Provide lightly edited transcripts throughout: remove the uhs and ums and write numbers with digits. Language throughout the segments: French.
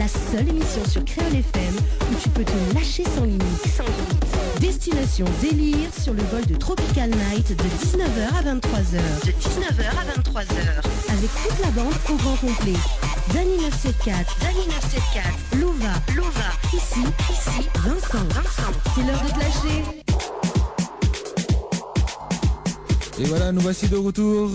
la seule émission sur Créole FM où tu peux te lâcher sans limite. Destination délire sur le vol de Tropical Night de 19h à 23h. Avec toute la bande au grand complet. Dany 974, Lova, ici, Vincent. C'est l'heure de te lâcher. Et voilà, nous voici de retour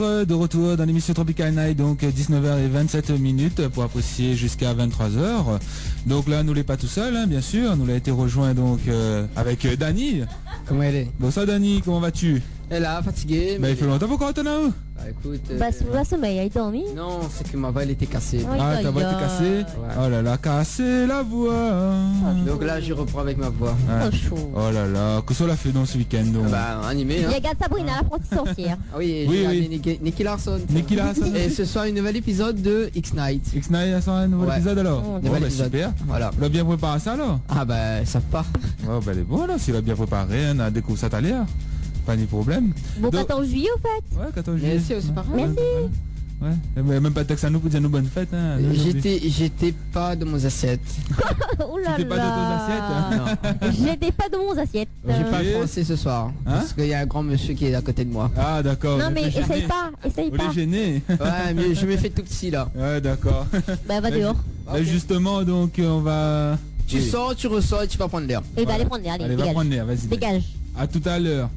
dans l'émission Tropical Night, donc 19h27 pour apprécier jusqu'à 23h. Donc là, nous l'est pas tout seul, hein, bien sûr, nous l'a été rejoint donc avec Dany. Comment elle est? Bon ça Dany, comment vas-tu? Elle est là, fatiguée. Bah il fait longtemps pourquoi t'en as où? Bah écoute... Bah sous la sommeil, elle dormi? Non, c'est que ma voix elle était cassée. Ah ta voix était cassée? Ouais. Oh là là, cassée la voix. Donc là je reprends avec ma voix. Ah. Oh là là, que cela fait dans ce week-end donc? Bah animé hein. Il regarde Sabrina, l'apprentie sorcière. Ah oui, Oui, j'ai oui. regardé Nicky Larson. Nicky Larson. Et ce soir un nouvel épisode de X-Night. X-Night a un nouvel Ouais. épisode alors? Nouvel Bon bah épisode. super. Voilà. On a bien préparé ça alors? Ah bah ça pas. Oh bah elle est bonne là, s'il a bien préparé, on a découvert ça tout à l'heure. Pas de problème. Bon, Donc- 14 juillet au fait. Ouais, 14 juillet. Merci, c'est parfait. Merci. Ouais. Mais même pas de texte à nous pour dire nous bonnes fêtes. Hein, J'étais pas de mon assiette. Oh là T'étais pas de ton assiette, hein? Non. J'étais pas de mon assiette. J'ai pas Oui. français ce soir. Parce qu'il y a un grand monsieur qui est à côté de moi. Ah d'accord. Non vous mais êtes essaye gêné. pas. Vous êtes gêné. Ouais, mais je me fais tout petit là. Ouais d'accord. Bah va dehors. Là, justement donc on va... Tu Oui. sors, tu ressors et tu vas prendre l'air. Et bah allez prendre l'air, allez, Allez va dégage. prendre l'air, vas-y. Dégage. À tout à l'heure.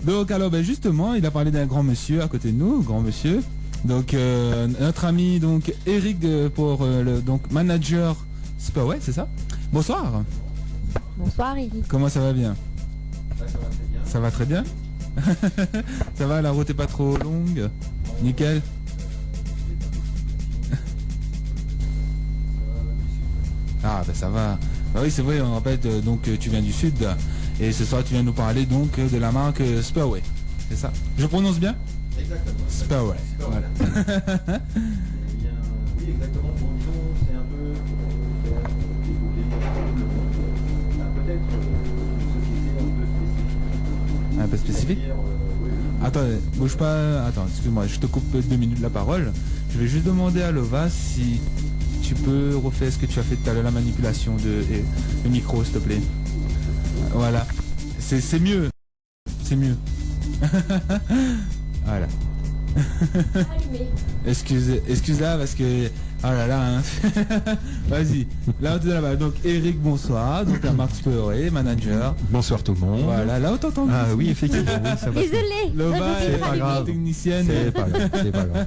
Donc alors ben justement il a parlé d'un grand monsieur à côté de nous, grand monsieur. Donc notre ami donc Eric pour le donc manager Spaway, c'est ça? Bonsoir. Bonsoir Eric. Comment ça va bien? Ça va très bien. Ça va, la route est pas trop longue. Nickel. Ah ben ça va. Bah oui c'est vrai, on rappelle donc tu viens du sud et ce soir tu viens nous parler donc de la marque Spaway. C'est ça? Je prononce bien? Exactement. Spaway. Voilà. Eh bien, oui, exactement. Bon, disons, c'est un peu peut-être une société Un peu spécifique? oui. Attends, bouge pas. Attends, excuse-moi, je te coupe 2 minutes la parole. Je vais juste demander à Lova si tu peux refaire ce que tu as fait tout à l'heure, la manipulation le micro, s'il te plaît. Voilà. C'est mieux. C'est mieux. Voilà. Excuse-la parce que... Oh là là, hein. Vas-y. Là, on est là-bas. Donc, Eric, bonsoir. Donc, la marque Spaway, manager. Bonsoir tout le monde. Voilà, là, on t'entend. Ah oui, effectivement, oui, ça va. Désolé. Lova C'est est pas grave. technicienne. C'est pas grave, c'est pas grave.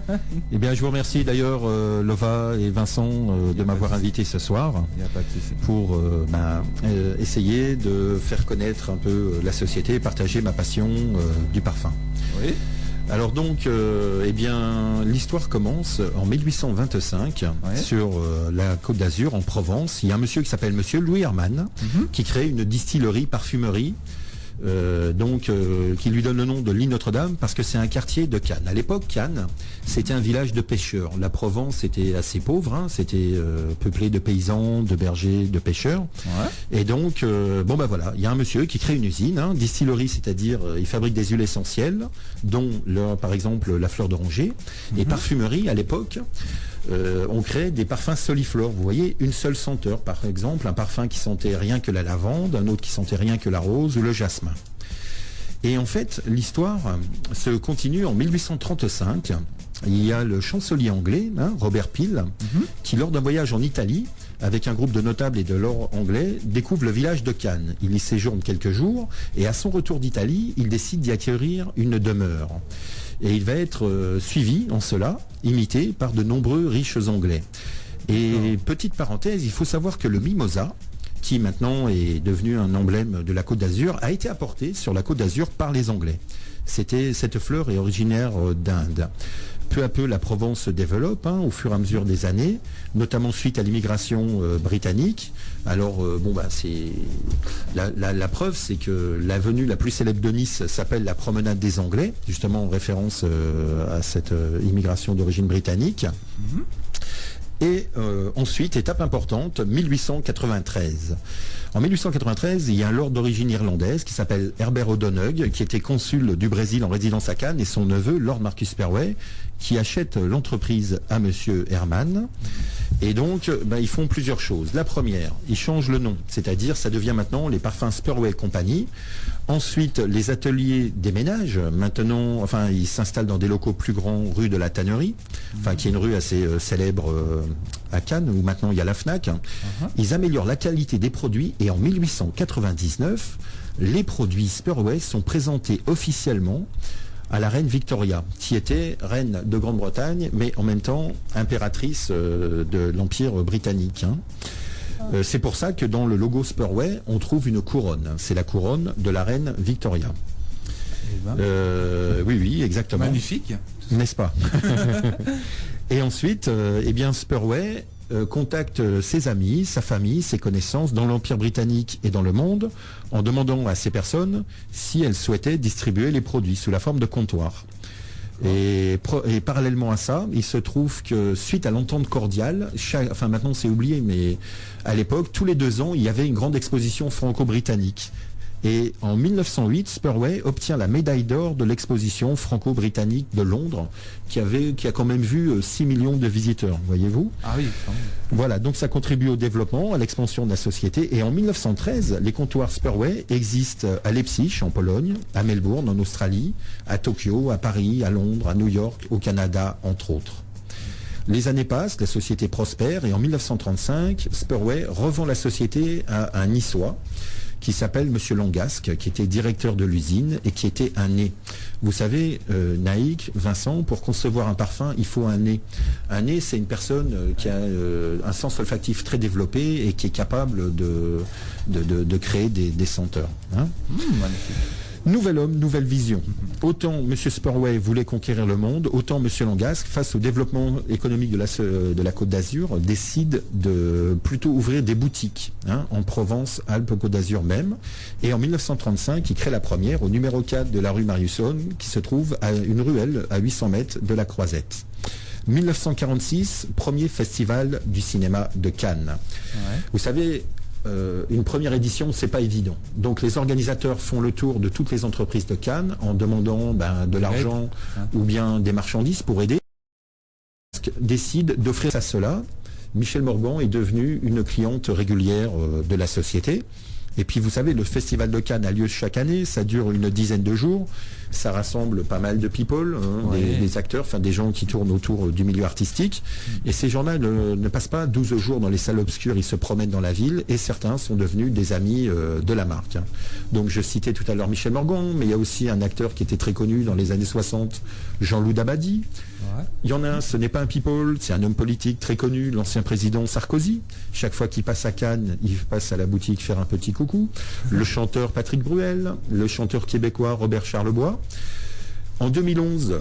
Eh bien, je vous remercie d'ailleurs, Lova et Vincent, de m'avoir invité ce soir Il n'y a pas de souci. pour essayer de faire connaître un peu la société et partager ma passion du parfum. Oui. Alors donc, eh bien, l'histoire commence en 1825 Ouais. sur la Côte d'Azur, en Provence. Il y a un monsieur qui s'appelle Monsieur Louis Hermann qui crée une distillerie, parfumerie, qui lui donne le nom de l'île Notre-Dame parce que c'est un quartier de Cannes. À l'époque, Cannes, c'était un village de pêcheurs. La Provence était assez pauvre, hein, c'était peuplé de paysans, de bergers, de pêcheurs. Ouais. Et donc, bon ben voilà, il y a un monsieur qui crée une usine, hein, distillerie, c'est-à-dire il fabrique des huiles essentielles, dont par exemple la fleur d'oranger, et parfumerie à l'époque. On crée des parfums soliflores. Vous voyez, une seule senteur, par exemple, un parfum qui sentait rien que la lavande, un autre qui sentait rien que la rose ou le jasmin. Et en fait, l'histoire se continue en 1835. Il y a le chancelier anglais, hein, Robert Peel, qui lors d'un voyage en Italie, avec un groupe de notables et de lords anglais, découvre le village de Cannes. Il y séjourne quelques jours et à son retour d'Italie, il décide d'y acquérir une demeure. Et il va être suivi en cela, imité par de nombreux riches anglais. Et petite parenthèse, il faut savoir que le mimosa, qui maintenant est devenu un emblème de la Côte d'Azur, a été apporté sur la Côte d'Azur par les Anglais. Cette fleur est originaire d'Inde. Peu à peu, la Provence se développe au fur et à mesure des années, notamment suite à l'immigration britannique. Alors, c'est la preuve, c'est que l'avenue la plus célèbre de Nice s'appelle la promenade des Anglais, justement en référence à cette immigration d'origine britannique. Et ensuite, étape importante, 1893. En 1893, il y a un lord d'origine irlandaise qui s'appelle Herbert O'Donoghue, qui était consul du Brésil en résidence à Cannes, et son neveu, Lord Marcus Spaway, qui achète l'entreprise à Monsieur Hermann. Et donc, ils font plusieurs choses. La première, ils changent le nom, c'est-à-dire ça devient maintenant les parfums Spurway Company. Ensuite, les ateliers déménagent. Maintenant, ils s'installent dans des locaux plus grands, rue de la Tannerie, qui est une rue assez célèbre à Cannes, où maintenant il y a la Fnac. Ils améliorent la qualité des produits et en 1899, les produits Spurway sont présentés officiellement à la reine Victoria, qui était reine de Grande-Bretagne, mais en même temps impératrice de l'Empire britannique. C'est pour ça que dans le logo Spurway, on trouve une couronne. C'est la couronne de la reine Victoria. Oui, exactement. Magnifique. N'est-ce pas? Et ensuite, Spurway contacte ses amis, sa famille, ses connaissances dans l'Empire britannique et dans le monde en demandant à ces personnes si elles souhaitaient distribuer les produits sous la forme de comptoir. Et parallèlement à ça, il se trouve que suite à l'entente cordiale, maintenant c'est oublié, mais à l'époque, tous les 2 ans, il y avait une grande exposition franco-britannique. Et en 1908, Spurway obtient la médaille d'or de l'exposition franco-britannique de Londres, qui a quand même vu 6 millions de visiteurs, voyez-vous. Ah oui, quand même. Voilà, donc ça contribue au développement, à l'expansion de la société. Et en 1913, les comptoirs Spurway existent à Leipzig, en Pologne, à Melbourne, en Australie, à Tokyo, à Paris, à Londres, à New York, au Canada, entre autres. Les années passent, la société prospère, et en 1935, Spurway revend la société à un Niçois, qui s'appelle Monsieur Langasque, qui était directeur de l'usine et qui était un nez. Vous savez, Naïk, Vincent, pour concevoir un parfum, il faut un nez. Un nez, c'est une personne qui a un sens olfactif très développé et qui est capable de créer des senteurs. Magnifique. Nouvel homme, nouvelle vision. Autant M. Spurway voulait conquérir le monde, autant M. Langasque, face au développement économique de la Côte d'Azur, décide de plutôt ouvrir des boutiques en Provence, Alpes, Côte d'Azur même. Et en 1935, il crée la première au numéro 4 de la rue Mariusson, qui se trouve à une ruelle à 800 mètres de la Croisette. 1946, premier festival du cinéma de Cannes. Ouais. Vous savez, une première édition, c'est pas évident. Donc les organisateurs font le tour de toutes les entreprises de Cannes en demandant de l'argent ou bien des marchandises pour aider. Décide d'offrir à cela. Michel Morgan est devenu une cliente régulière de la société. Et puis vous savez, le festival de Cannes a lieu chaque année, ça dure une dizaine de jours, ça rassemble pas mal de people, des acteurs, des gens qui tournent autour du milieu artistique. Et ces gens-là ne passent pas 12 jours dans les salles obscures, ils se promènent dans la ville et certains sont devenus des amis de la marque. Donc je citais tout à l'heure Michel Morgan, mais il y a aussi un acteur qui était très connu dans les années 60, Jean-Loup Dabadi. Ouais. Il y en a un, ce n'est pas un people, c'est un homme politique très connu, l'ancien président Sarkozy. Chaque fois qu'il passe à Cannes, il passe à la boutique faire un petit coucou. Le chanteur Patrick Bruel, le chanteur québécois Robert Charlebois. En 2011,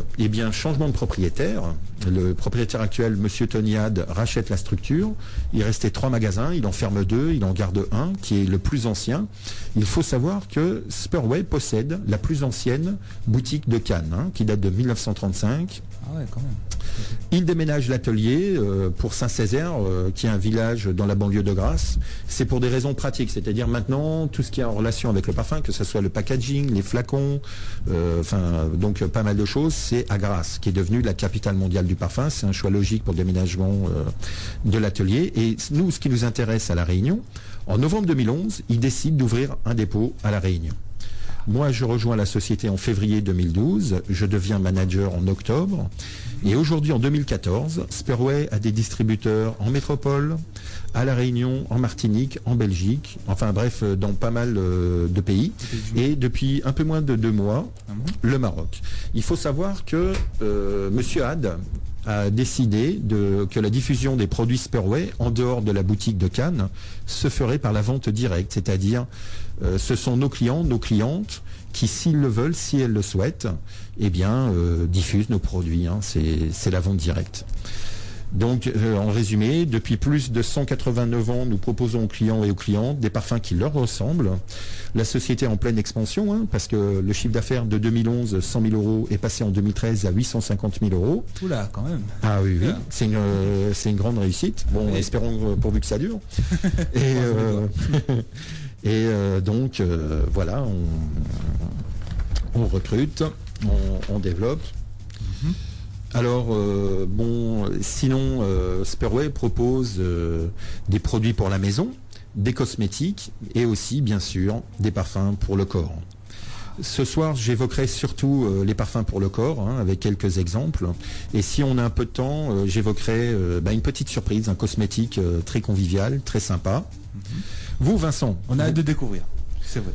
changement de propriétaire. Le propriétaire actuel, M. Toniad, rachète la structure. Il restait 3 magasins, il en ferme 2, il en garde un, qui est le plus ancien. Il faut savoir que Spurway possède la plus ancienne boutique de Cannes, qui date de 1935. Ah ouais, quand même. Il déménage l'atelier pour Saint-Césaire, qui est un village dans la banlieue de Grasse. C'est pour des raisons pratiques, c'est-à-dire maintenant, tout ce qui est en relation avec le parfum, que ce soit le packaging, les flacons, donc pas mal de choses, c'est à Grasse, qui est devenue la capitale mondiale du parfum. C'est un choix logique pour le déménagement de l'atelier. Et nous, ce qui nous intéresse à La Réunion, en novembre 2011, il décide d'ouvrir un dépôt à La Réunion. Moi, je rejoins la société en février 2012, je deviens manager en octobre, et aujourd'hui, en 2014, Spurway a des distributeurs en métropole, à La Réunion, en Martinique, en Belgique, dans pas mal de pays, et depuis un peu moins de 2 mois, le Maroc. Il faut savoir que Monsieur Had a décidé que la diffusion des produits Spurway en dehors de la boutique de Cannes se ferait par la vente directe, c'est-à-dire ce sont nos clients, nos clientes qui, s'ils le veulent, si elles le souhaitent, diffusent nos produits. C'est la vente directe. Donc, en résumé, depuis plus de 189 ans, nous proposons aux clients et aux clientes des parfums qui leur ressemblent. La société est en pleine expansion, parce que le chiffre d'affaires de 2011, 100 000 euros, est passé en 2013 à 850 000 euros. Oula, quand même. Ah oui, oui. C'est une grande réussite. Bon, oui. Espérons pourvu que ça dure. Donc, voilà, on recrute, on développe. Alors, sinon, Sperway propose des produits pour la maison, des cosmétiques et aussi, bien sûr, des parfums pour le corps. Ce soir, j'évoquerai surtout les parfums pour le corps, avec quelques exemples. Et si on a un peu de temps, j'évoquerai une petite surprise, un cosmétique très convivial, très sympa. Vous, Vincent, on a hâte de découvrir, c'est vrai.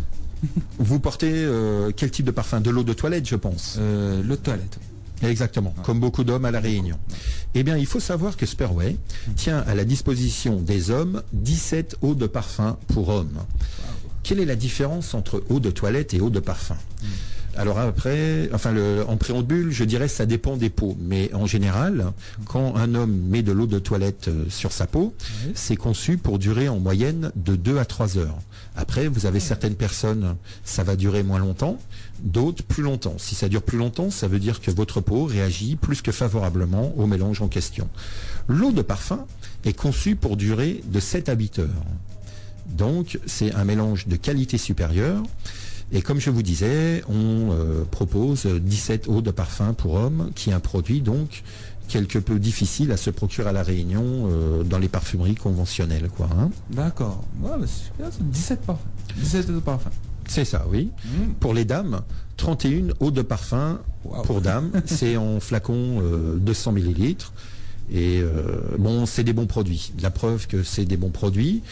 Vous portez quel type de parfum? De l'eau de toilette, je pense. L'eau de toilette. Exactement, comme beaucoup d'hommes à La Réunion. Eh bien, il faut savoir que Sperway tient à la disposition des hommes 17 eaux de parfum pour hommes. Quelle est la différence entre eau de toilette et eau de parfum? Alors après, en préambule, je dirais que ça dépend des peaux. Mais en général, quand un homme met de l'eau de toilette sur sa peau, c'est conçu pour durer en moyenne de 2 à 3 heures. Après, vous avez certaines personnes, ça va durer moins longtemps, d'autres plus longtemps. Si ça dure plus longtemps, ça veut dire que votre peau réagit plus que favorablement au mélange en question. L'eau de parfum est conçue pour durer de 7 à 8 heures. Donc, c'est un mélange de qualité supérieure. Et comme je vous disais, on propose 17 eaux de parfum pour hommes, qui est un produit donc quelque peu difficile à se procurer à La Réunion dans les parfumeries conventionnelles, quoi. D'accord. Ouais, c'est super, c'est 17 parfums. 17 eaux de parfum. C'est ça, oui. Pour les dames, 31 eaux de parfum pour dames. C'est en flacon 200 millilitres. Et c'est des bons produits. La preuve que c'est des bons produits,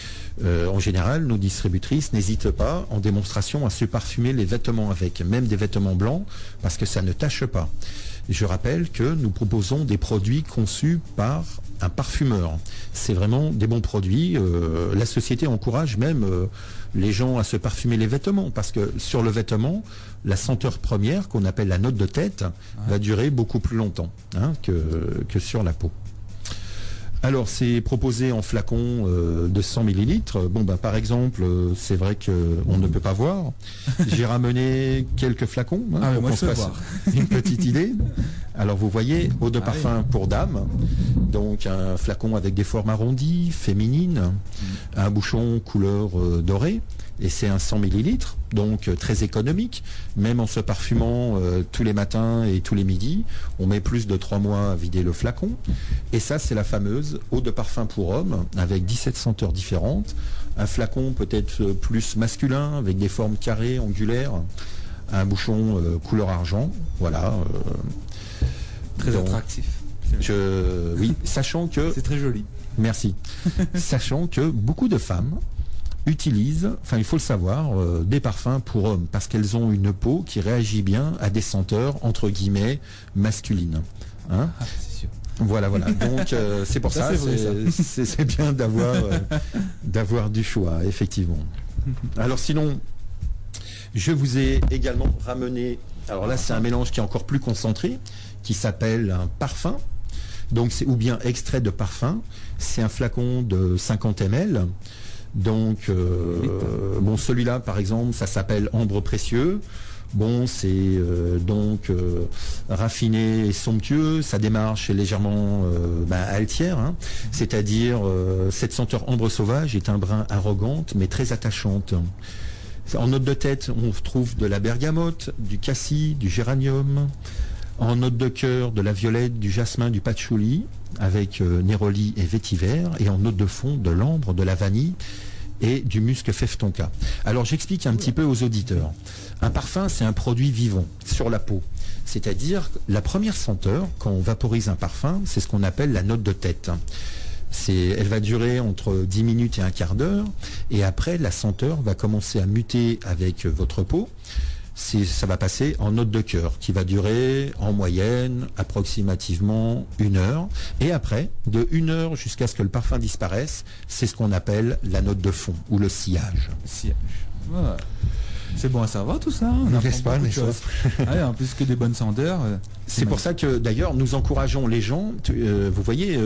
en général, nos distributrices n'hésitent pas en démonstration à se parfumer les vêtements avec, même des vêtements blancs, parce que ça ne tache pas. Je rappelle que nous proposons des produits conçus par un parfumeur. C'est vraiment des bons produits. La société encourage même les gens à se parfumer les vêtements, parce que sur le vêtement, la senteur première, qu'on appelle la note de tête, va durer beaucoup plus longtemps que sur la peau. Alors, c'est proposé en flacon de 100 millilitres. Par exemple, c'est vrai qu'on ne peut pas voir. J'ai ramené quelques flacons pour qu'on se fasse une petite idée. Alors, vous voyez, eau de parfum pour dames. Donc, un flacon avec des formes arrondies, féminines. Un bouchon couleur dorée. Et c'est un 100 millilitres, donc très économique. Même en se parfumant tous les matins et tous les midis, on met plus de 3 mois à vider le flacon. Et ça, c'est la fameuse eau de parfum pour hommes, avec 17 senteurs différentes. Un flacon peut-être plus masculin, avec des formes carrées, angulaires. Un bouchon couleur argent, voilà. Très attractif. Oui, sachant que... C'est très joli. Merci. Sachant que beaucoup de femmes utilisent, il faut le savoir, des parfums pour hommes, parce qu'elles ont une peau qui réagit bien à des senteurs, entre guillemets, masculines. C'est sûr. Voilà. Donc, c'est pour ça, c'est bien d'avoir du choix, effectivement. Alors sinon, je vous ai également ramené, alors là, c'est un mélange qui est encore plus concentré, qui s'appelle un parfum. Donc, c'est ou bien extrait de parfum. C'est un flacon de 50 ml. Donc, celui-là, par exemple, ça s'appelle Ambre Précieux. C'est raffiné et somptueux. Sa démarche est légèrement altière. C'est-à-dire, cette senteur Ambre Sauvage est un brin arrogante, mais très attachante. En note de tête, on trouve de la bergamote, du cassis, du géranium. En note de cœur, de la violette, du jasmin, du patchouli, avec néroli et vétiver. Et en note de fond, de l'ambre, de la vanille et du musc fève tonka. Alors j'explique un petit peu aux auditeurs. Un parfum, c'est un produit vivant sur la peau. C'est-à-dire, la première senteur, quand on vaporise un parfum, c'est ce qu'on appelle la note de tête. Elle va durer entre 10 minutes et un quart d'heure. Et après, la senteur va commencer à muter avec votre peau. Ça va passer en note de cœur qui va durer en moyenne approximativement 1 heure. Et après, de 1 heure jusqu'à ce que le parfum disparaisse, c'est ce qu'on appelle la note de fond ou le sillage. Ouais. C'est bon à savoir tout ça. N'est-ce pas, en plus que des bonnes senteurs. C'est pour ça que d'ailleurs nous encourageons les gens, vous voyez,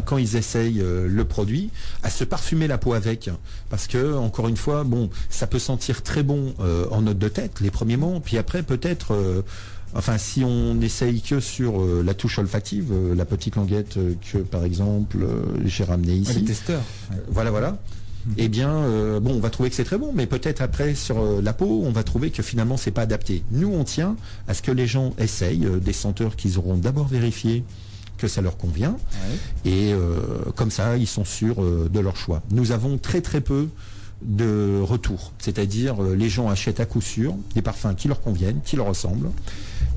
quand ils essayent le produit, à se parfumer la peau avec. Parce que, encore une fois, ça peut sentir très bon en note de tête les premiers mots, puis après peut-être... si on essaye que sur la touche olfactive, la petite languette que par exemple j'ai ramenée ici. Les testeurs. Voilà. eh bien, on va trouver que c'est très bon, mais peut-être après sur la peau, on va trouver que finalement c'est pas adapté. Nous, on tient à ce que les gens essayent des senteurs qu'ils auront d'abord vérifiées que ça leur convient, et comme ça, ils sont sûrs de leur choix. Nous avons très très peu de retours, c'est-à-dire les gens achètent à coup sûr des parfums qui leur conviennent, qui leur ressemblent,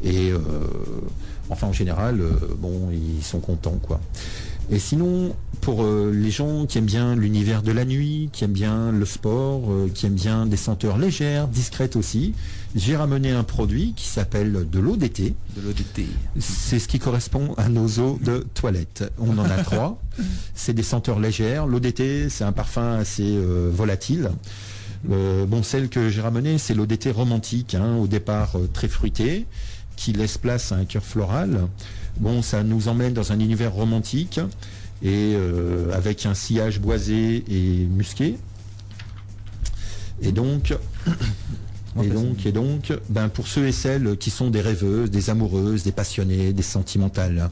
et en général, ils sont contents, quoi. Et sinon, pour les gens qui aiment bien l'univers de la nuit, qui aiment bien le sport, qui aiment bien des senteurs légères, discrètes aussi, j'ai ramené un produit qui s'appelle de l'eau d'été. De l'eau d'été. C'est ce qui correspond à nos eaux de toilette. On en a 3. C'est des senteurs légères. L'eau d'été, c'est un parfum assez volatile. Celle que j'ai ramenée, c'est l'eau d'été romantique, au départ très fruité, qui laisse place à un cœur floral. Ça nous emmène dans un univers romantique et avec un sillage boisé et musqué. Et donc, pour ceux et celles qui sont des rêveuses, des amoureuses, des passionnées, des sentimentales,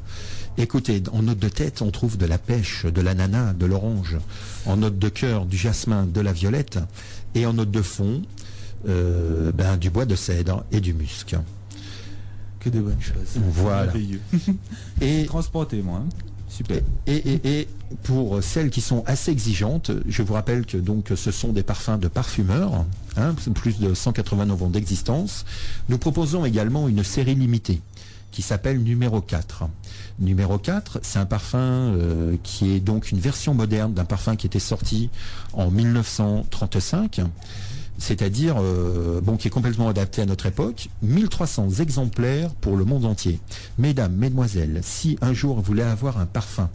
écoutez, en note de tête, on trouve de la pêche, de l'ananas, de l'orange. En note de cœur, du jasmin, de la violette. Et en note de fond, du bois de cèdre et du musc. Que de bonnes choses. Voilà. Et transporté, moi. Super. Et pour celles qui sont assez exigeantes, je vous rappelle que donc ce sont des parfums de parfumeurs, plus de 189 ans d'existence. Nous proposons également une série limitée qui s'appelle numéro 4. Numéro 4, c'est un parfum qui est donc une version moderne d'un parfum qui était sorti en 1935. C'est-à-dire qui est complètement adapté à notre époque, 1300 exemplaires pour le monde entier. Mesdames, mesdemoiselles, si un jour vous voulez avoir un parfum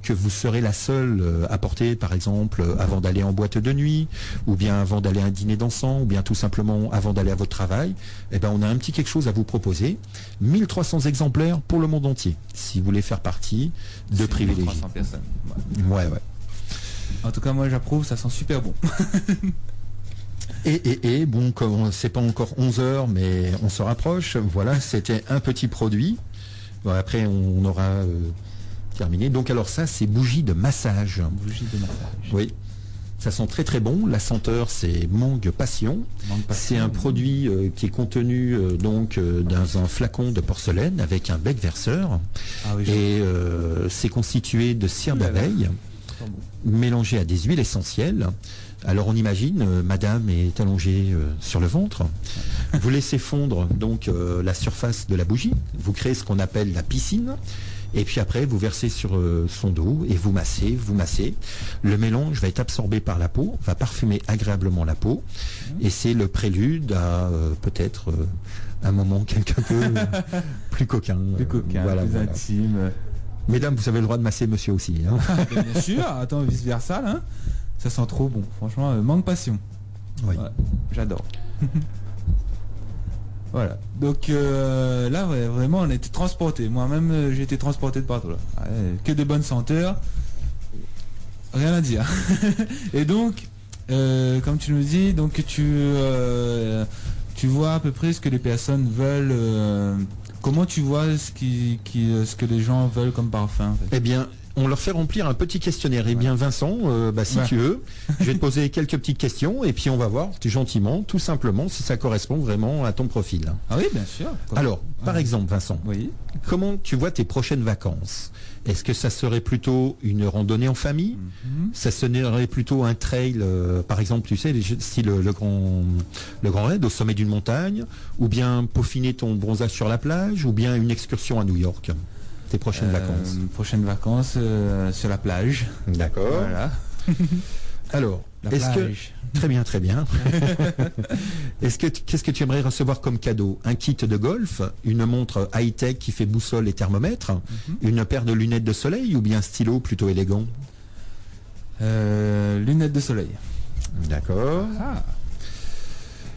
que vous serez la seule à porter, par exemple, avant d'aller en boîte de nuit, ou bien avant d'aller à un dîner dansant, ou bien tout simplement avant d'aller à votre travail, on a un petit quelque chose à vous proposer. 1300 exemplaires pour le monde entier, si vous voulez faire partie de privilégiés. 1300 personnes. Ouais. En tout cas, moi j'approuve, ça sent super bon. Comme c'est pas encore 11 heures, mais on se rapproche. Voilà, c'était un petit produit. Après, on aura terminé. Donc, alors ça, c'est bougie de massage. Bougie de massage. Oui. Ça sent très très bon. La senteur, c'est Mangue Passion. C'est un produit qui est contenu dans un flacon de porcelaine avec un bec verseur. Et c'est constitué de cire d'abeille mélangée à des huiles essentielles. Alors on imagine, madame est allongée sur le ventre. Vous laissez fondre donc la surface de la bougie. Vous créez ce qu'on appelle la piscine. Et puis après, vous versez sur son dos et vous massez. Le mélange va être absorbé par la peau, va parfumer agréablement la peau. Et c'est le prélude à peut-être un moment quelque peu plus coquin. Plus coquin, plus intime. Mesdames, vous avez le droit de masser monsieur aussi. Bien sûr, attends, vice-versa là. Ça sent trop bon, franchement, Mangue Passion. Oui. Ouais, j'adore. Voilà. Donc là, vraiment, on était transporté. Moi-même, j'ai été transporté de partout là. Que de bonnes senteurs. Rien à dire. Et donc, comme tu nous dis, donc tu vois à peu près ce que les personnes veulent. Comment tu vois ce que les gens veulent comme parfum en fait? Eh bien, on leur fait remplir un petit questionnaire. Eh bien, Vincent, si tu veux, je vais te poser quelques petites questions et puis on va voir gentiment, tout simplement, si ça correspond vraiment à ton profil. Ah oui, bien sûr. Alors, par exemple, Vincent, comment tu vois tes prochaines vacances? Est-ce que ça serait plutôt une randonnée en famille? Ça serait plutôt un trail, par exemple, tu sais, style le grand raid au sommet d'une montagne, ou bien peaufiner ton bronzage sur la plage, ou bien une excursion à New York? Tes prochaines vacances? Prochaines vacances sur la plage. D'accord. Voilà. Alors, très bien. Qu'est-ce que tu aimerais recevoir comme cadeau? Un kit de golf, une montre high-tech qui fait boussole et thermomètre, une paire de lunettes de soleil ou bien un stylo plutôt élégant? Lunettes de soleil. D'accord.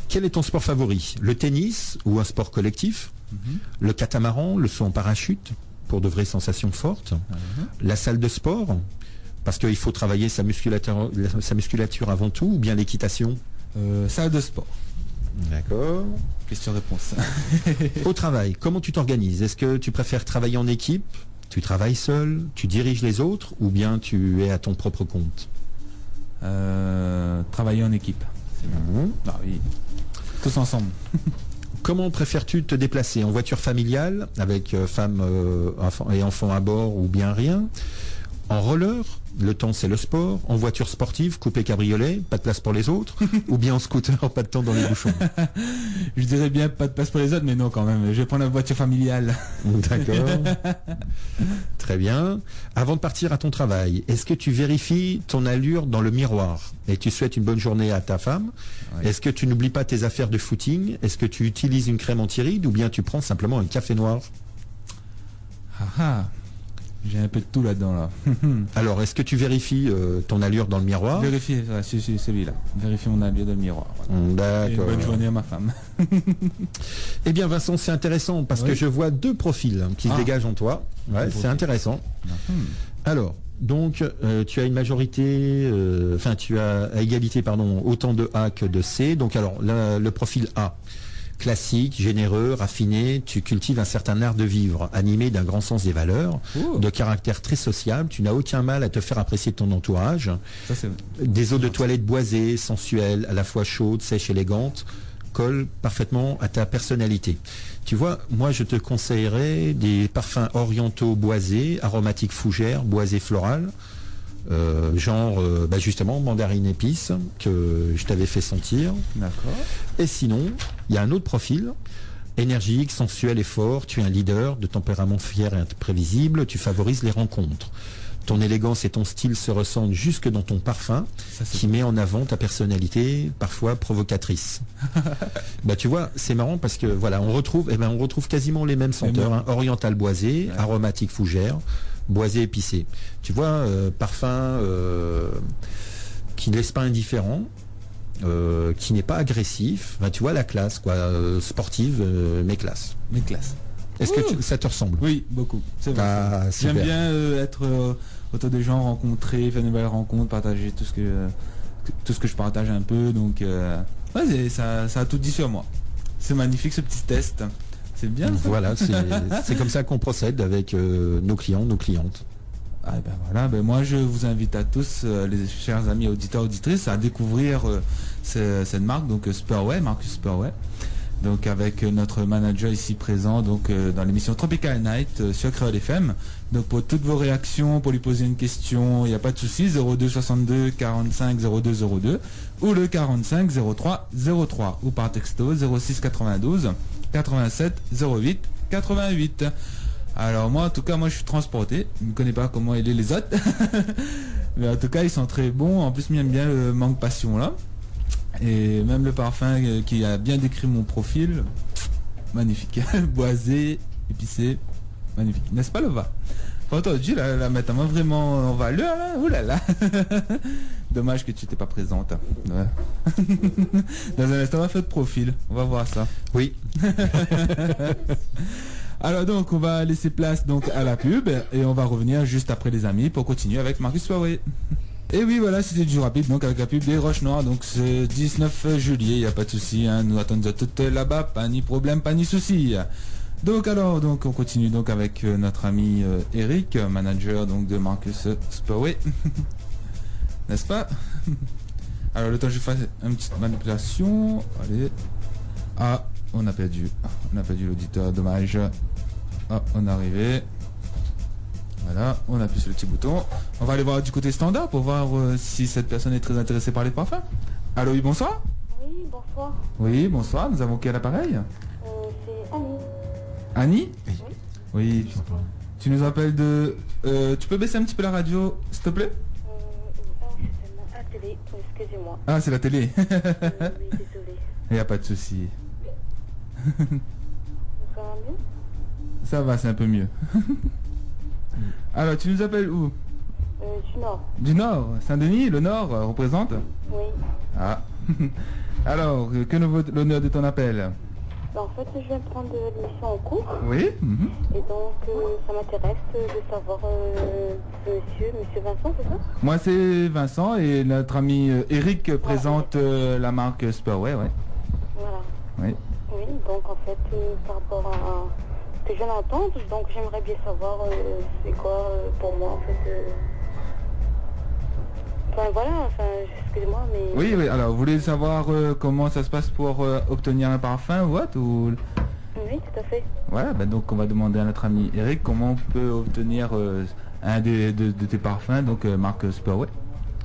Quel est ton sport favori? Le tennis ou un sport collectif? Le catamaran, le saut en parachute pour de vraies sensations fortes? La salle de sport, parce qu'il faut travailler sa musculature avant tout, ou bien l'équitation? Salle de sport. D'accord. Question-réponse. Au travail, comment tu t'organises? Est-ce que tu préfères travailler en équipe? Tu travailles seul? Tu diriges les autres? Ou bien tu es à ton propre compte? Travailler en équipe. Ah oui. Tous ensemble. Comment préfères-tu te déplacer? En voiture familiale, avec femme et enfants à bord ou bien rien? En roller, le temps c'est le sport. En voiture sportive, coupé cabriolet, pas de place pour les autres. Ou bien en scooter, pas de temps dans les bouchons. Je dirais bien pas de place pour les autres, mais non quand même. Je vais prendre la voiture familiale. D'accord. Très bien. Avant de partir à ton travail, est-ce que tu vérifies ton allure dans le miroir et tu souhaites une bonne journée à ta femme? Oui. Est-ce que tu n'oublies pas tes affaires de footing? Est-ce que tu utilises une crème anti-rides ou bien tu prends simplement un café noir? J'ai un peu de tout là-dedans là. Alors, est-ce que tu vérifies ton allure dans le miroir? Vérifier, c'est celui-là. Vérifier mon allure dans le miroir. Voilà. D'accord. Et une bonne journée à ma femme. Eh bien, Vincent, c'est intéressant parce que je vois deux profils qui se dégagent en toi. Ouais, c'est intéressant. Alors, donc, tu as une majorité, tu as à égalité, autant de A que de C. Donc, alors, le profil A. Classique, généreux, raffiné, tu cultives un certain art de vivre, animé d'un grand sens des valeurs, de caractère très sociable, tu n'as aucun mal à te faire apprécier de ton entourage. Ça, des eaux de toilette boisées, sensuelles, à la fois chaudes, sèches, élégantes, collent parfaitement à ta personnalité. Tu vois, moi je te conseillerais des parfums orientaux boisés, aromatiques fougères, boisés florales, justement mandarine épice que je t'avais fait sentir. D'accord. Et sinon, il y a un autre profil, énergique, sensuel et fort. Tu es un leader de tempérament fier et imprévisible. Tu favorises les rencontres. Ton élégance et ton style se ressentent jusque dans ton parfum, qui met en avant ta personnalité, parfois provocatrice. Tu vois, c'est marrant parce que voilà, on retrouve quasiment les mêmes senteurs, oriental boisé, aromatique fougère, boisé épicé. Tu vois, parfum qui ne laisse pas indifférent, qui n'est pas agressif. Tu vois la classe, quoi, sportive, mais classe. Mais classe. Est-ce que ça te ressemble? Oui, beaucoup. C'est vrai. J'aime bien être autour des gens, rencontrer, faire de nouvelles rencontres, partager tout ce que je partage un peu. Donc, ça a tout dit sur moi. C'est magnifique ce petit test. C'est bien. Voilà, c'est comme ça qu'on procède avec nos clients, nos clientes. Moi je vous invite à tous, les chers amis auditeurs, auditrices, à découvrir cette marque, donc Spurway, Marcus Spurway. Donc avec notre manager ici présent, donc dans l'émission Tropical Night sur Créole FM. Donc pour toutes vos réactions, pour lui poser une question, il n'y a pas de souci, 02 62 45 02 02 ou le 45 03 03 ou par texto 06 92 87 08 88. Alors moi en tout cas je suis transporté, je ne connais pas comment aider les autres. Mais en tout cas ils sont très bons, en plus j'aime bien le manque passion là. Et même le parfum qui a bien décrit mon profil, magnifique. Boisé, épicé, magnifique. N'est-ce pas, Lova? Aujourd'hui, la mettre vraiment en valeur, là. Ouh là là. Dommage que tu n'étais pas présente. Ouais. Dans un instant, on va faire de profil. On va voir ça. Oui. Alors donc, on va laisser place donc à la pub et on va revenir juste après les amis pour continuer avec Marcus Spurway. Et oui, voilà, c'était du rapide, donc avec la pub des Roches Noires, donc ce 19 juillet, il n'y a pas de souci, nous attendons toutes là-bas, pas ni problème, pas ni souci. Donc on continue donc avec notre ami Eric, manager donc de Marcus Spurway. N'est-ce pas? Alors le temps que je fasse une petite manipulation, allez. Ah, on a perdu l'auditeur, dommage. Ah, on est arrivé. Voilà, on appuie sur le petit bouton. On va aller voir du côté standard pour voir si cette personne est très intéressée par les parfums. Allô, oui, bonsoir. Oui, bonsoir. Oui, bonsoir. Nous avons quel appareil? C'est Annie. Annie? Oui. Oui. Tu nous appelles de... tu peux baisser un petit peu la radio, s'il te plaît? C'est la télé, excusez-moi. Ah, c'est la télé. Oui, désolé. Il n'y a pas de souci. Ça va mieux? Ça va, c'est un peu mieux. Alors, tu nous appelles où? Du Nord. Du Nord, Saint-Denis, le Nord représente? Oui. Ah. Alors, que nous vaut l'honneur de ton appel? En fait, je viens de prendre l'émission en cours. Oui. Et donc, ça m'intéresse de savoir monsieur Vincent, c'est ça? Moi, c'est Vincent et notre ami Eric présente la marque Spurway, ouais. Voilà. Oui. Oui, donc en fait, par rapport à ce que je viens d'entendre, donc j'aimerais bien savoir c'est quoi pour moi en fait. Enfin voilà, enfin excusez-moi, mais... Oui, oui, alors vous voulez savoir comment ça se passe pour obtenir un parfum ou what ou... Oui, tout à fait. Voilà, ben donc on va demander à notre ami Eric comment on peut obtenir un de tes parfums, donc marque Spurway.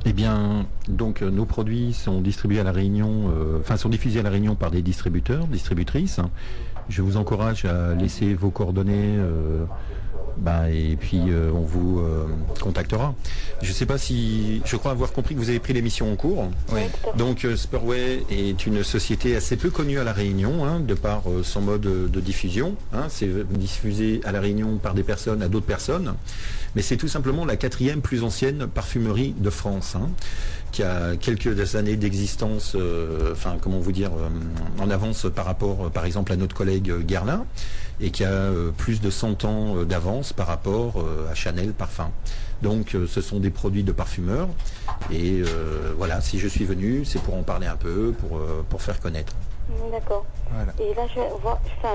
Eh bien, donc nos produits sont distribués à La Réunion, sont diffusés à La Réunion par des distributeurs, distributrices. Je vous encourage à laisser vos coordonnées et puis on vous contactera. Je ne sais pas si... Je crois avoir compris que vous avez pris l'émission en cours. Oui. Donc Spurway est une société assez peu connue à La Réunion, de par son mode de diffusion. C'est diffusé à La Réunion par des personnes à d'autres personnes. Mais c'est tout simplement la 4e plus ancienne parfumerie de France, qui a quelques années d'existence, en avance par rapport, par exemple, à notre collègue Guerlain, et qui a plus de 100 ans d'avance par rapport à Chanel Parfum. Donc ce sont des produits de parfumeurs, et voilà, si je suis venu, c'est pour en parler un peu, pour faire connaître. D'accord. Voilà. Et là,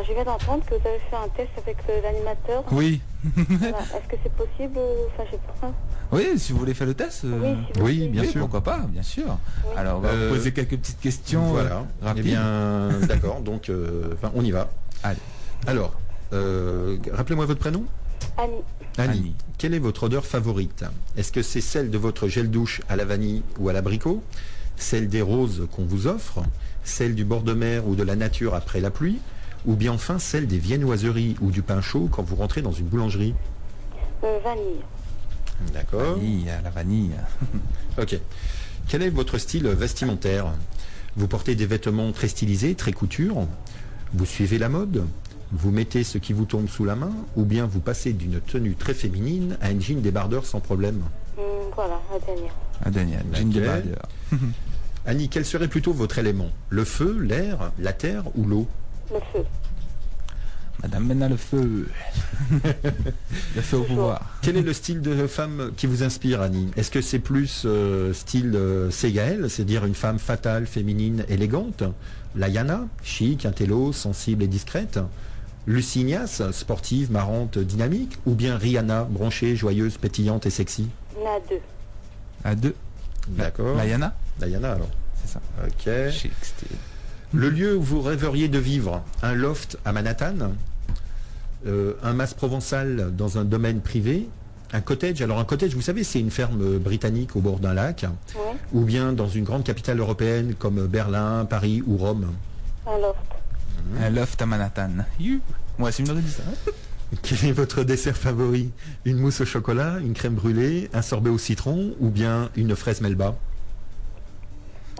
je viens d'entendre que vous avez fait un test avec l'animateur. Oui. Voilà. Est-ce que c'est possible? Enfin, je sais pas. Oui, si vous voulez faire le test. Oui, bien oui, sûr. Pourquoi pas, bien sûr. Oui. Alors, on va vous poser quelques petites questions Voilà. rapides. Eh bien, d'accord, donc on y va. Allez. Alors, rappelez-moi votre prénom. Annie. Annie. Quelle est votre odeur favorite? Est-ce que c'est celle de votre gel douche à la vanille ou à l'abricot? Celle des roses qu'on vous offre? Celle du bord de mer ou de la nature après la pluie? Ou bien enfin celle des viennoiseries ou du pain chaud quand vous rentrez dans une boulangerie? Vanille. D'accord. Vanille, la vanille. Ok. Quel est votre style vestimentaire? Vous portez des vêtements très stylisés, très couture? Vous suivez la mode? Vous mettez ce qui vous tombe sous la main? Ou bien vous passez d'une tenue très féminine à un jean débardeur sans problème? Voilà, la dernière. Ah, Daniel, jean de bardeur. Annie, quel serait plutôt votre élément? Le feu, l'air, la terre ou l'eau? Le feu. Madame Mena, le feu. Le feu au pouvoir. Quel est le style de femme qui vous inspire, Annie? Est-ce que c'est plus style Segaël, c'est-à-dire une femme fatale, féminine, élégante? Layana, chic, intello, sensible et discrète? Lucie Ignace, sportive, marrante, dynamique? Ou bien Rihanna, bronchée, joyeuse, pétillante et sexy? Il y en a deux. À deux. D'accord. Layana. Layana alors. C'est ça. Ok. Chic, style. Le lieu où vous rêveriez de vivre, un loft à Manhattan, un mas provençal dans un domaine privé, un cottage. Alors un cottage, vous savez, c'est une ferme britannique au bord d'un lac, Ouais. ou bien dans une grande capitale européenne comme Berlin, Paris ou Rome. Un loft. Un loft à Manhattan. You. Moi, c'est une aurait dit ça. Quel est votre dessert favori? Une mousse au chocolat, une crème brûlée, un sorbet au citron ou bien une fraise melba?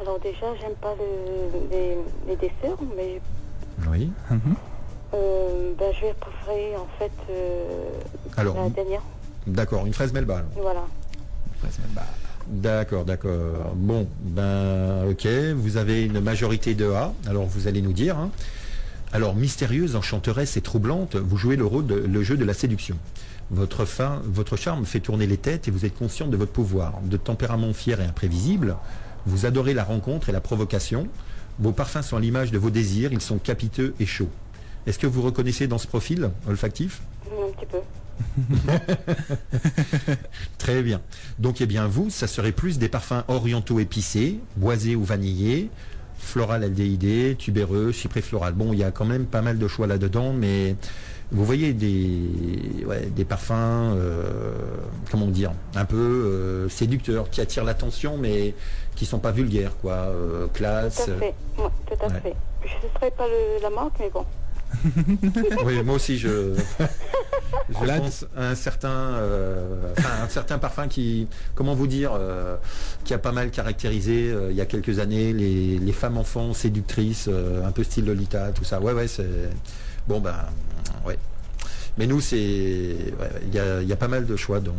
Alors déjà, j'aime pas les desserts, mais Oui. je vais préférer en fait Alors, la dernière. d'accord, une fraise melba. alors. Voilà. D'accord, d'accord. Bon, ok, vous avez une majorité de A, alors vous allez nous dire. Alors, mystérieuse, enchanteresse et troublante, vous jouez le jeu de la séduction. Votre charme fait tourner les têtes et vous êtes consciente de votre pouvoir. De tempérament fier et imprévisible, vous adorez la rencontre et la provocation. Vos parfums sont à l'image de vos désirs, ils sont capiteux et chauds. Est-ce que vous reconnaissez dans ce profil olfactif? Un petit peu. Très bien. Donc, eh bien, vous, ça serait plus des parfums orientaux épicés, boisés ou vanillés, floral aldéhydé, tubéreux, cyprès floral. Bon, il y a quand même pas mal de choix là-dedans, mais vous voyez des parfums, comment dire, un peu séducteurs, qui attirent l'attention, mais qui sont pas vulgaires, quoi, classe. Tout à fait. Ouais, tout à fait. Je ne serais pas la marque, mais bon. Oui, moi aussi, je pense à un certain parfum qui, comment vous dire, qui a pas mal caractérisé il y a quelques années les femmes enfants séductrices, un peu style Lolita, tout ça. Ouais, c'est bon, ouais. Mais nous, il y a pas mal de choix dans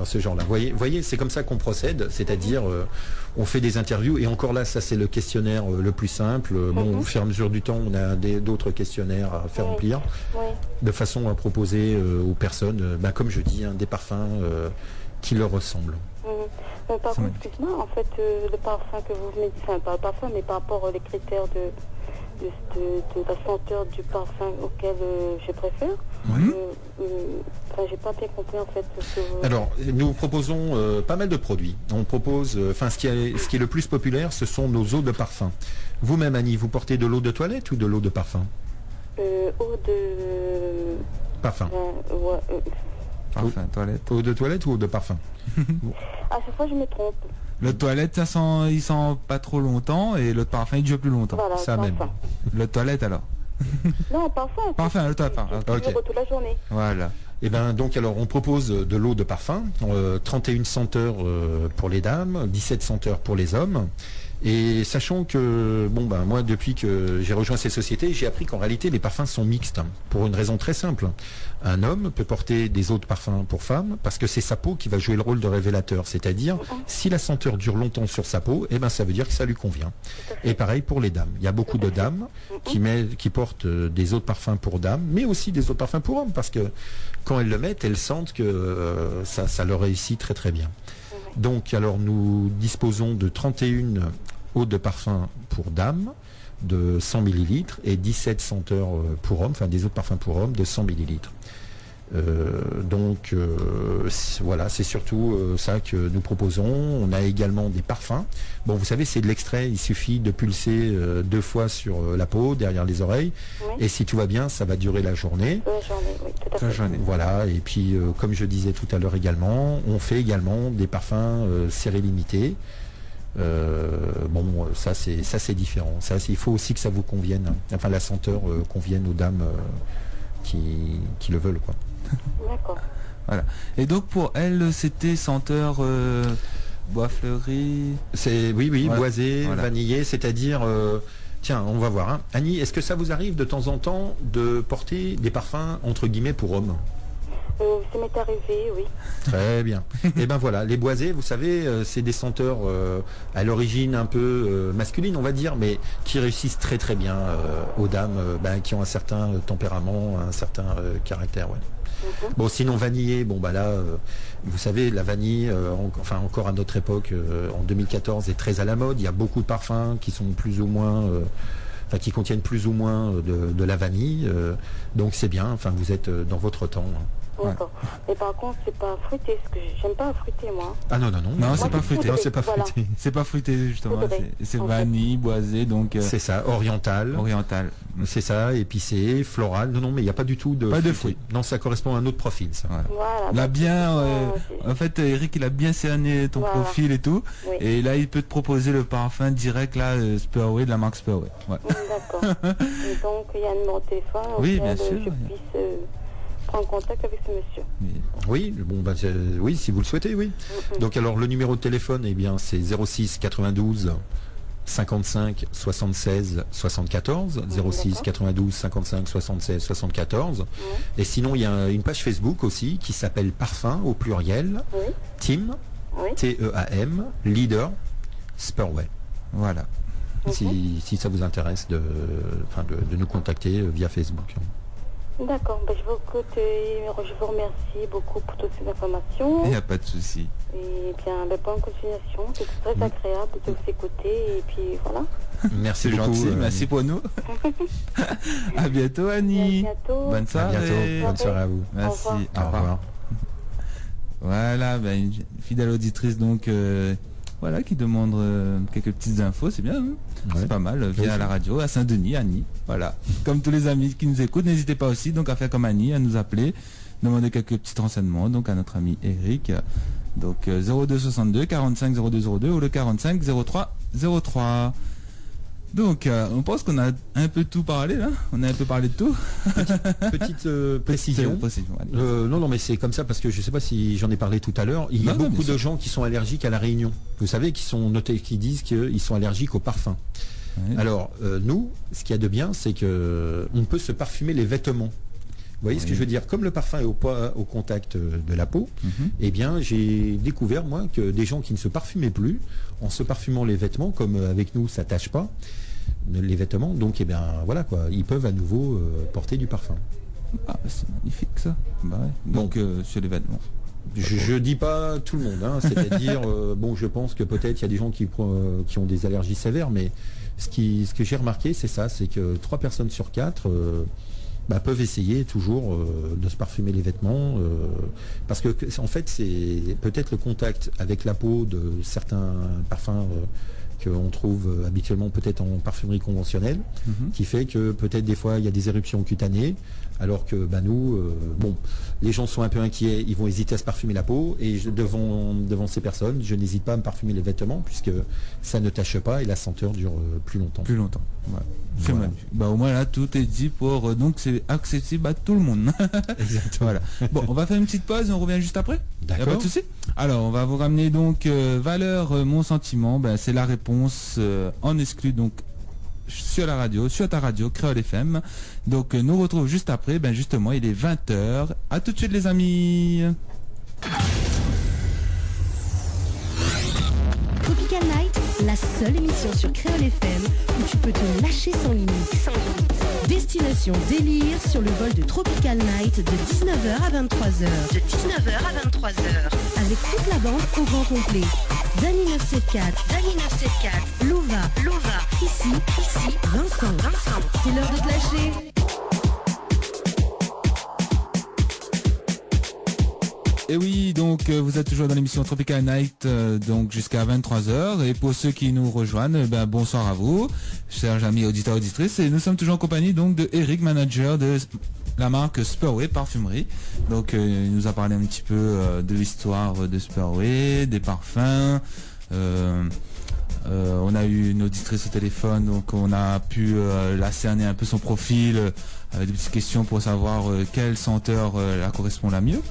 ce genre-là. Vous voyez, c'est comme ça qu'on procède, c'est-à-dire on fait des interviews et encore là, ça c'est le questionnaire le plus simple. Bon, au fur et à mesure du temps, on a d'autres questionnaires à faire remplir, de façon à proposer aux personnes, comme je dis, des parfums qui leur ressemblent. Par contre, excuse-moi, en fait, le parfum que vous venez de dire, enfin pas le parfum, mais par rapport aux critères plus de la senteur du parfum auquel je préfère. Enfin, j'ai pas bien compris en fait. Alors, nous proposons pas mal de produits. On propose, ce qui est le plus populaire, ce sont nos eaux de parfum. Vous-même, Annie, vous portez de l'eau de toilette ou de l'eau de parfum? Eau de... Parfum. Parfum, toilette. Eau de toilette ou eau de parfum? À chaque fois, je me trompe. Le toilette, il sent pas trop longtemps et le parfum, il dure plus longtemps. Voilà, Ça même. Le toilette, alors? Non, parfum. Parfum, le toilette. Qui dure toute la journée. Voilà. Et ben donc alors on propose de l'eau de parfum, 31 senteurs pour les dames, 17 senteurs pour les hommes. Et sachant que moi depuis que j'ai rejoint ces sociétés, j'ai appris qu'en réalité les parfums sont mixtes, pour une raison très simple. Un homme peut porter des eaux de parfum pour femme parce que c'est sa peau qui va jouer le rôle de révélateur, c'est-à-dire si la senteur dure longtemps sur sa peau, ça veut dire que ça lui convient. Et pareil pour les dames. Il y a beaucoup de dames qui portent des eaux de parfum pour dames, mais aussi des eaux de parfum pour hommes, parce que quand elles le mettent, elles sentent que ça leur réussit très très bien. Donc alors nous disposons de 31 eaux de parfum pour dames de 100 ml et 17 senteurs pour hommes, des eaux de parfum pour hommes de 100 ml. Voilà, c'est surtout ça que nous proposons. On a également des parfums. Bon, vous savez, c'est de l'extrait, il suffit de pulser 2 fois sur la peau, derrière les oreilles, et si tout va bien, ça va durer la journée. La journée, oui, tout à fait. Voilà, et puis comme je disais tout à l'heure également, on fait également des parfums série limitée. Ça c'est différent. Ça, il faut aussi que ça vous convienne, la senteur convienne aux dames qui le veulent, quoi. D'accord. Voilà. Et donc pour elle, c'était senteur bois fleuri. C'est oui, voilà. Boisé, voilà. Vanillé, c'est-à-dire tiens, on va voir. Annie, est-ce que ça vous arrive de temps en temps de porter des parfums entre guillemets pour hommes? Ça m'est arrivé, oui. Très bien. Et ben voilà, les boisés, vous savez, c'est des senteurs à l'origine un peu masculines, on va dire, mais qui réussissent très très bien aux dames qui ont un certain tempérament, un certain caractère. Ouais. Bon, sinon vanillé, là, vous savez, la vanille, encore à notre époque, en 2014, est très à la mode. Il y a beaucoup de parfums qui sont plus ou moins... qui contiennent plus ou moins de la vanille, donc c'est bien, vous êtes dans votre temps. D'accord. Et par contre, c'est pas fruité, parce que j'aime pas fruiter, moi. Ah non, c'est pas fruité. Non, c'est pas fruité. Voilà. C'est pas fruité, justement. C'est en vanille, boisé, donc... C'est ça, oriental. C'est ça, épicé, floral. Non, mais il n'y a pas du tout de... Pas de fruits. Non, ça correspond à un autre profil, ça. Voilà. Là, bien... en fait, Eric, il a bien cerné ton profil et tout. Oui. Et là, il peut te proposer le parfum direct, là, Spurway, de la marque Spurway. Ouais. D'accord. Et donc, il y a un numéro de téléphone oui, auquel bien sûr, je puisse prendre contact avec ce monsieur. Oui, oui, si vous le souhaitez, oui. Donc, alors, le numéro de téléphone, c'est 06 92 55 76 74, 06 92 55 76 74. Et sinon, il y a une page Facebook aussi qui s'appelle Parfum au pluriel, Team, T-E-A-M, Leader, Spurway. Voilà. Si ça vous intéresse de nous contacter via Facebook. D'accord, je vous remercie beaucoup pour toutes ces informations. Il n'y a pas de souci. Et bien, bonne continuation. C'est très agréable de vous écouter. Et puis voilà. Merci beaucoup. Gentil, merci pour nous. À bientôt, Annie. À bientôt. Bonne soirée. À bientôt. Bonne soirée à vous. Merci. Au revoir. Au revoir. Voilà, une fidèle auditrice donc. Qui demande quelques petites infos, c'est bien, hein, c'est pas mal, via la radio, à Saint-Denis, Annie, voilà. Comme tous les amis qui nous écoutent, n'hésitez pas aussi donc à faire comme Annie, à nous appeler, demander quelques petits renseignements, donc à notre ami Eric, donc 0262 45 0202 ou le 45 03 03. Donc, on pense qu'on a un peu tout parlé, là. On a un peu parlé de tout. Petite précision. Non, mais c'est comme ça parce que je ne sais pas si j'en ai parlé tout à l'heure. Il y a beaucoup de gens qui sont allergiques à la Réunion. Vous savez, qui disent qu'ils sont allergiques au parfum. Ouais. Alors, nous, ce qu'il y a de bien, c'est qu'on peut se parfumer les vêtements. Vous voyez ce que je veux dire? Comme le parfum est au contact de la peau, j'ai découvert, moi, que des gens qui ne se parfumaient plus, en se parfumant les vêtements, comme avec nous, ça ne tâche pas, les vêtements, donc, ils peuvent à nouveau porter du parfum. Ah, c'est magnifique, ça. Donc, sur les vêtements. Je dis pas tout le monde, hein, c'est-à-dire, bon, je pense que peut-être il y a des gens qui ont des allergies sévères, mais ce que j'ai remarqué, c'est ça, c'est que 3 personnes sur 4 peuvent essayer toujours de se parfumer les vêtements, parce que en fait, c'est peut-être le contact avec la peau de certains parfums qu'on trouve habituellement peut-être en parfumerie conventionnelle, qui fait que peut-être des fois il y a des éruptions cutanées, alors que nous, les gens sont un peu inquiets, ils vont hésiter à se parfumer la peau, et devant ces personnes, je n'hésite pas à me parfumer les vêtements, puisque ça ne tâche pas et la senteur dure plus longtemps. Plus longtemps, ouais. C'est Voilà. magnifique. Au moins là, tout est dit pour... donc c'est accessible à tout le monde. Exactement. Voilà. Bon, on va faire une petite pause et on revient juste après. Y a pas de D'accord. souci. Alors, on va vous ramener donc Valeur, mon sentiment. C'est la réponse en exclu donc sur la radio, sur ta radio, Créole FM. Donc, nous retrouve juste après. Justement, il est 20h. À tout de suite, les amis. Tropical Night, la seule émission sur Créole FM où tu peux te lâcher sans limite. Destination délire sur le vol de Tropical Night de 19h à 23h. Avec toute la bande au grand complet. Dany 974, Lova, ici, Vincent. C'est l'heure de te lâcher. Et oui, donc vous êtes toujours dans l'émission Tropical Night, donc jusqu'à 23h. Et pour ceux qui nous rejoignent, bonsoir à vous, chers amis auditeurs et auditrices. Et nous sommes toujours en compagnie donc de Eric, manager de la marque Spurway Parfumerie. Donc il nous a parlé un petit peu de l'histoire de Spurway, des parfums. On a eu une auditrice au téléphone, donc on a pu la cerner un peu son profil, avec des petites questions pour savoir quelle senteur la correspond le mieux.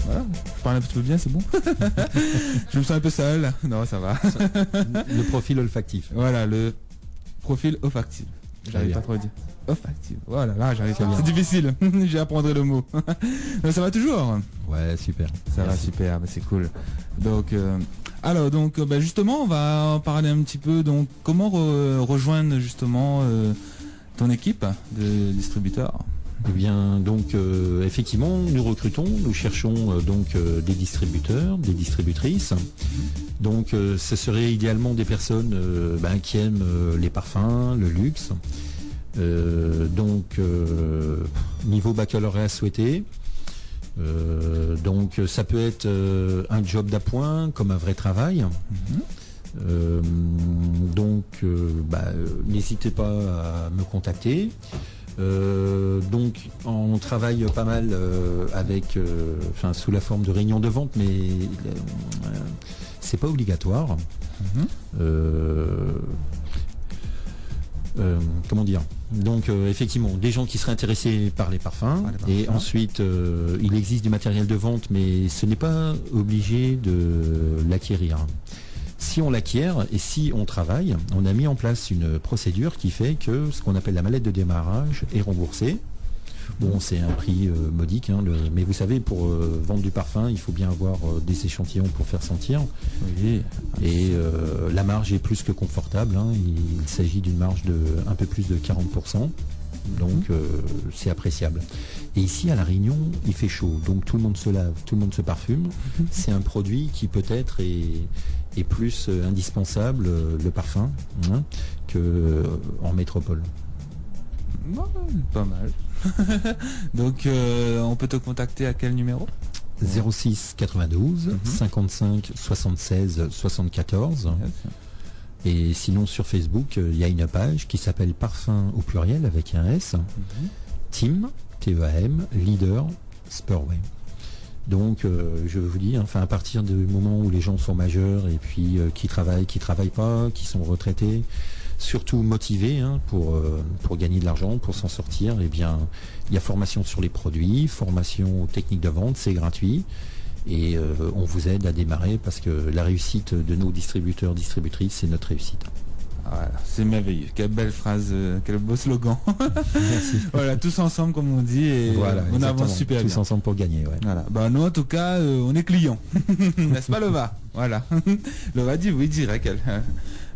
Voilà. Je parle un petit peu bien, c'est bon. Je me sens un peu seul. Non, ça va. Le profil olfactif. Voilà, le profil olfactif. J'arrive pas trop à dire. Olfactif. Voilà, là j'arrive. C'est difficile. J'apprendrai le mot. Mais ça va toujours. Ouais, super. Ça va super, c'est cool. Donc alors donc justement on va en parler un petit peu, donc comment rejoindre justement ton équipe de distributeurs. Eh bien, donc, effectivement, nous recrutons, nous cherchons des distributeurs, des distributrices. Donc, ce serait idéalement des personnes qui aiment les parfums, le luxe. Niveau baccalauréat souhaité. Donc, ça peut être un job d'appoint, comme un vrai travail. N'hésitez pas à me contacter. Donc on travaille pas mal sous la forme de réunions de vente, mais c'est pas obligatoire. Comment dire? Donc effectivement, des gens qui seraient intéressés par les parfums, et ensuite il existe du matériel de vente, mais ce n'est pas obligé de l'acquérir. Si on l'acquiert et si on travaille, on a mis en place une procédure qui fait que ce qu'on appelle la mallette de démarrage est remboursée. Bon, c'est un prix modique, mais vous savez, pour vendre du parfum, il faut bien avoir des échantillons pour faire sentir. Oui. Et la marge est plus que confortable. Il s'agit d'une marge de un peu plus de 40%. Donc c'est appréciable. Et ici à La Réunion, il fait chaud, donc tout le monde se lave, tout le monde se parfume. C'est un produit qui peut-être est plus indispensable, le parfum, que en métropole. Pas mal. Donc on peut te contacter à quel numéro? 06 92 55 76 74. Et sinon sur Facebook, il y a une page qui s'appelle Parfum au pluriel avec un S. Team, TEAM, Leader, Spurway. Donc je vous dis, à partir du moment où les gens sont majeurs et puis qui travaillent pas, qui sont retraités, surtout motivés pour gagner de l'argent, pour s'en sortir, eh bien il y a formation sur les produits, formation aux techniques de vente, c'est gratuit. Et on vous aide à démarrer parce que la réussite de nos distributeurs, distributrices, c'est notre réussite. Voilà, c'est merveilleux. Quelle belle phrase, quel beau slogan. Merci. Voilà, tous ensemble comme on dit, et voilà, on avance super tous bien. ensemble pour gagner. Ouais. Voilà. Nous en tout cas, on est clients. N'est-ce pas Lova? Voilà. Lova dit oui direct.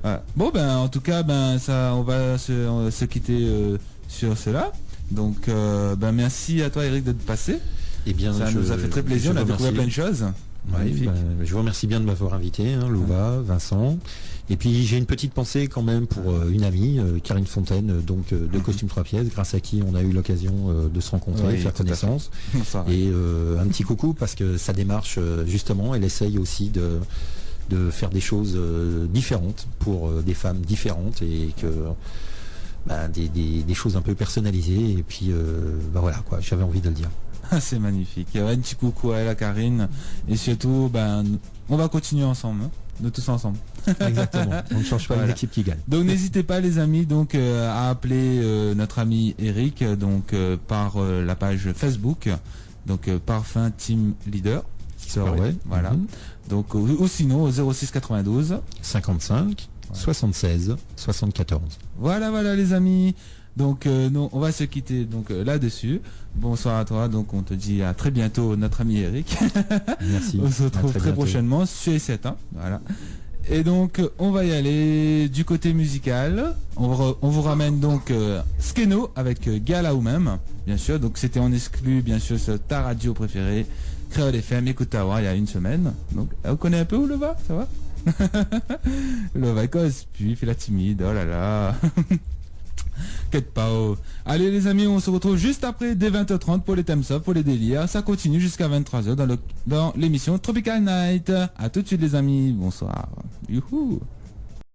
Voilà. Bon en tout cas ça, on va se quitter sur cela. Donc merci à toi Eric d'être passé. Eh bien, Ça nous a fait très plaisir, on a découvert plein de choses. Oui, je vous remercie bien de m'avoir invité, Louva, Vincent. Et puis j'ai une petite pensée quand même pour une amie, Karine Fontaine, donc de Costume 3 pièces, grâce à qui on a eu l'occasion de se rencontrer, faire connaissance. Et un petit coucou parce que sa démarche, justement, elle essaye aussi de faire des choses différentes pour des femmes différentes et que des choses un peu personnalisées. Et puis voilà quoi, j'avais envie de le dire. C'est magnifique. Un petit coucou à elle, à Karine. Et surtout, on va continuer ensemble, nous tous ensemble. Exactement. On ne change pas une équipe qui gagne. Donc n'hésitez pas les amis à appeler notre ami Eric par la page Facebook, donc Parfum Team Leader. Voilà. Donc ou sinon au 06 92 55 76 74. Voilà les amis. Donc nous, on va se quitter là-dessus. Bonsoir à toi. Donc on te dit à très bientôt, notre ami Eric. Merci. On se retrouve très prochainement sur E7. Voilà. Et donc on va y aller du côté musical. On vous ramène donc Skeno avec Gala ou même, bien sûr. Donc c'était en exclu, bien sûr, sur ta radio préférée, Créole FM. Écoute Tawa, il y a une semaine. Donc vous connaissez un peu où le va, ça va? Le va cause, puis il fait la timide. Oh là là. Quête pas. Allez les amis, on se retrouve juste après dès 20h30 pour les thèmes soft, pour les délires. Ça continue jusqu'à 23h dans l'émission Tropical Night. À tout de suite les amis, bonsoir. Youhou.